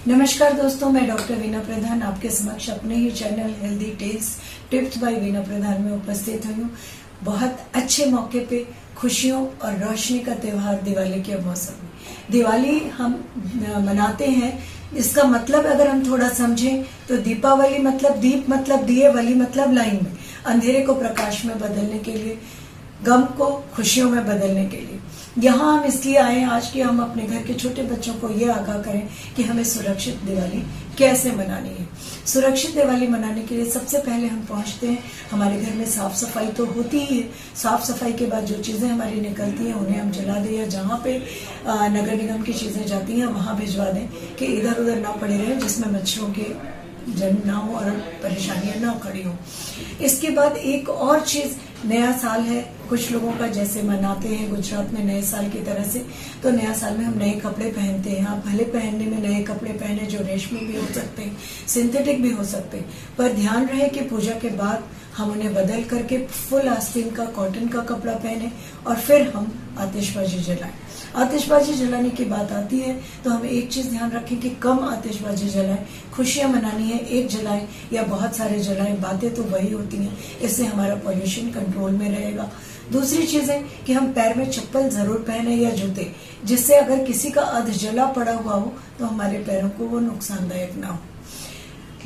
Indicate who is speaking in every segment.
Speaker 1: नमस्कार दोस्तों, मैं डॉक्टर वीना प्रधान आपके समक्ष अपने ही channel healthy tales tips by Veena Pradhan में उपस्थित हुई हूँ। बहुत अच्छे मौके पे खुशियों और रोशनी का त्योहार दिवाली के मौसम में दिवाली हम मनाते हैं। इसका मतलब अगर हम थोड़ा समझें तो दीपावली मतलब दीप मतलब दिए, वली मतलब लाइन में, अंधेरे को प्रकाश में बदलने के लिए, गम को खुशियों में बदलने के लिए। यहाँ हम इसलिए आए हैं आज कि हम अपने घर के छोटे बच्चों को ये आगाह करें कि हमें सुरक्षित दिवाली कैसे मनानी है। सुरक्षित दिवाली मनाने के लिए सबसे पहले हम पहुंचते हैं, हमारे घर में साफ सफाई तो होती ही है। साफ सफाई के बाद जो चीजें हमारी निकलती हैं उन्हें हम जला दें, या जहाँ पे नगर निगम की चीजें जाती हैं वहां भिजवा दें कि इधर उधर ना पड़े रहे, जिसमें मच्छरों के जन्म ना हो और परेशानियां ना खड़ी हो। इसके बाद एक और चीज, नया साल है, कुछ लोगों का जैसे मनाते हैं गुजरात में नए साल की तरह से, तो नया साल में हम नए कपड़े पहनते हैं। आप भले पहनने में नए कपड़े पहने जो रेशमी भी हो सकते हैं, सिंथेटिक भी हो सकते हैं, पर ध्यान रहे कि पूजा के बाद हम उन्हें बदल करके फुल आस्तीन का कॉटन का कपड़ा पहने और फिर हम आतिशबाजी जलाएं। आतिशबाजी जलाने की बात आती है तो हमें एक चीज ध्यान रखें कि कम आतिशबाजी जलाएं। खुशियां मनानी है, एक जलाएं या बहुत सारे जलाएं, बातें तो वही होती हैं। इससे हमारा पॉल्यूशन कंट्रोल में रहेगा। दूसरी चीज है कि हम पैर में चप्पल जरूर पहने या जूते, जिससे अगर किसी का अध जला पड़ा हुआ हो तो हमारे पैरों को वो नुकसानदायक ना हो।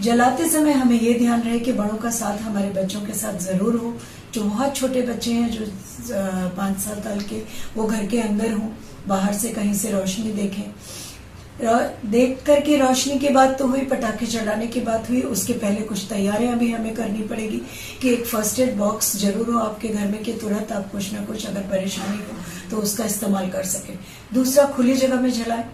Speaker 1: जलाते समय हमें ये ध्यान रहे कि बड़ों का साथ हमारे बच्चों के साथ जरूर हो। जो बहुत छोटे बच्चे हैं, जो 5-7 साल के, वो घर के अंदर हों, बाहर से कहीं से रोशनी देखें। देख करके रोशनी की बात तो हुई, पटाखे चलाने की बात हुई, उसके पहले कुछ तैयारियां भी हमें करनी पड़ेगी कि एक फर्स्ट एड बॉक्स जरूर हो आपके घर में कि तुरंत आप कुछ ना कुछ अगर परेशानी हो तो उसका इस्तेमाल कर सके। दूसरा, खुली जगह में जलाएं।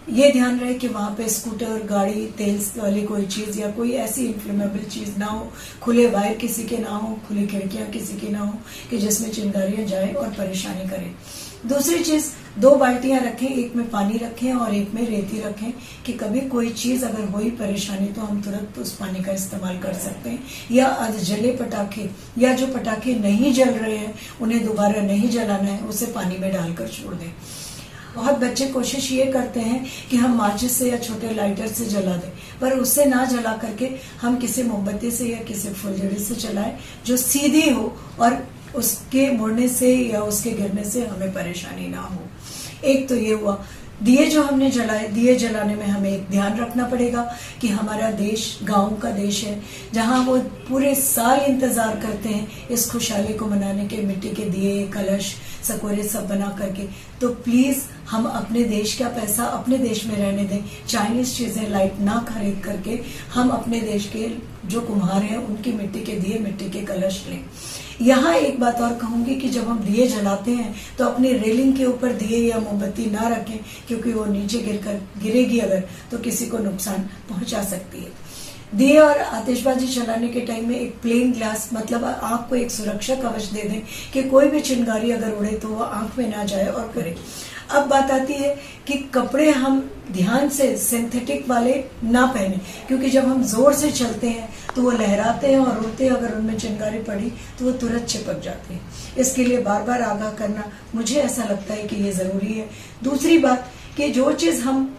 Speaker 1: ये ध्यान रहे कि वहां पे स्कूटर, गाड़ी, तेल वाली कोई चीज या कोई ऐसी इन्फ्लेमेबल चीज ना हो, खुले वायर किसी के ना हो, खुली खिड़कियां किसी की ना हो कि जिसमें चिंगारियां जाए और परेशानी करे। दूसरी चीज, 2 बाल्टियां रखें, एक में पानी रखें और एक में रेती रखें कि कभी कोई चीज अगर हुई परेशानी तो हम तुरंत उस पानी का इस्तेमाल कर सकते हैं। या अध जले पटाखे या जो पटाखे नहीं जल रहे हैं उन्हें दोबारा नहीं जलाना है, उसे पानी में डालकर छोड़ दें। बहुत बच्चे कोशिश ये करते हैं कि हम माचिस से या छोटे लाइटर से जला दें, पर उससे ना जला करके हम किसी मोमबत्ती से या किसी फुलझड़ी से जलाएं जो सीधी हो और उसके मुड़ने से या उसके गिरने से हमें परेशानी ना हो। एक तो ये हुआ। दिए जो हमने जलाए, दिए जलाने में हमें एक ध्यान रखना पड़ेगा कि हमारा देश गांव का देश है, जहां वो पूरे साल इंतजार करते हैं इस खुशहाली को मनाने के, मिट्टी के दिए, कलश, सकोरे सब बना करके। तो प्लीज हम अपने देश का पैसा अपने देश में रहने दें। चाइनीज चीजें लाइट ना खरीद करके हम अपने देश के जो कुम्हार हैं उनकी मिट्टी के दिए, मिट्टी के कलश लें। यहाँ एक बात और कहूंगी कि जब हम दिए जलाते हैं तो अपनी रेलिंग के ऊपर दिए या मोमबत्ती ना रखें, क्योंकि वो नीचे गिरेगी अगर तो किसी को नुकसान पहुंचा सकती है। दिए और आतिशबाजी चलाने के टाइम में एक प्लेन ग्लास, मतलब आंख को एक सुरक्षा कवच दे दें कि कोई भी चिंगारी अगर उड़े तो वो आंख में ना जाए और करे। अब बात आती है कि कपड़े हम ध्यान से सिंथेटिक वाले ना पहने, क्योंकि जब हम जोर से चलते हैं तो वो लहराते हैं और उड़ते हैं, अगर उनमें चिंगारी पड़ी तो वो तुरंत चिपक जाते हैं। इसके लिए बार बार आगाह करना मुझे ऐसा लगता है कि ये जरूरी है। दूसरी बात कि जो चीज हम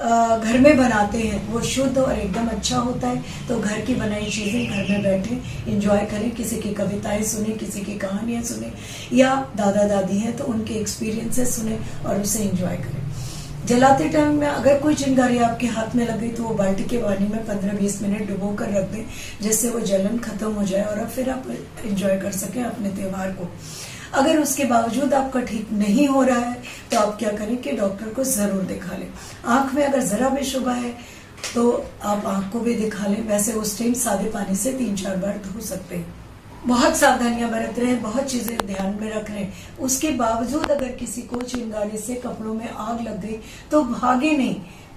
Speaker 1: घर में बनाते हैं वो शुद्ध और एकदम अच्छा होता है, तो घर की बनाई चीजें घर में बैठे एंजॉय करें। किसी की कविताएं सुने, किसी की कहानियां सुने, या दादा दादी हैं तो उनके एक्सपीरियंसेस सुने और उसे एंजॉय करें। जलाते टाइम में अगर कोई चिंगारी आपके हाथ में लगे तो वो बाल्टी के पानी में 15-20 मिनट डुबो कर रख दें, जिससे वो जलन खत्म हो जाए और फिर आप एंजॉय कर सकें अपने त्योहार को। अगर उसके बावजूद आपका ठीक नहीं हो रहा है तो आप क्या करें कि डॉक्टर को जरूर दिखा लें। आंख में अगर जरा भी शुबा है तो आप आंख को भी दिखा लें। वैसे उस टाइम सादे पानी से 3-4 बार धो सकते हैं। बहुत सावधानियां बरत रहे हैं, बहुत चीजें ध्यान में रख रहे हैं, उसके बावजूद अगर किसी को चिंगारी से कपड़ों में आग लग गई तो भागे नहीं,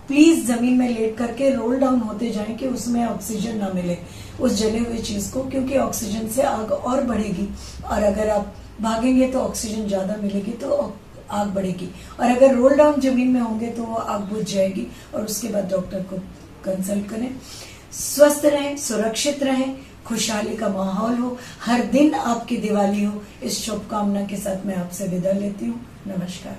Speaker 1: प्लीज जमीन में लेट करके रोल डाउन होते जाएं कि उसमें ऑक्सीजन ना मिले उस जले हुए चीज को, क्योंकि ऑक्सीजन से आग और बढ़ेगी और अगर आप भागेंगे तो ऑक्सीजन ज्यादा मिलेगी तो आग बढ़ेगी, और अगर रोल डाउन जमीन में होंगे तो वो आग बुझ जाएगी और उसके बाद डॉक्टर को कंसल्ट करें। स्वस्थ रहें, सुरक्षित रहें, खुशहाली का माहौल हो, हर दिन आपकी दिवाली हो, इस शुभकामना के साथ मैं आपसे विदा लेती हूँ। नमस्कार।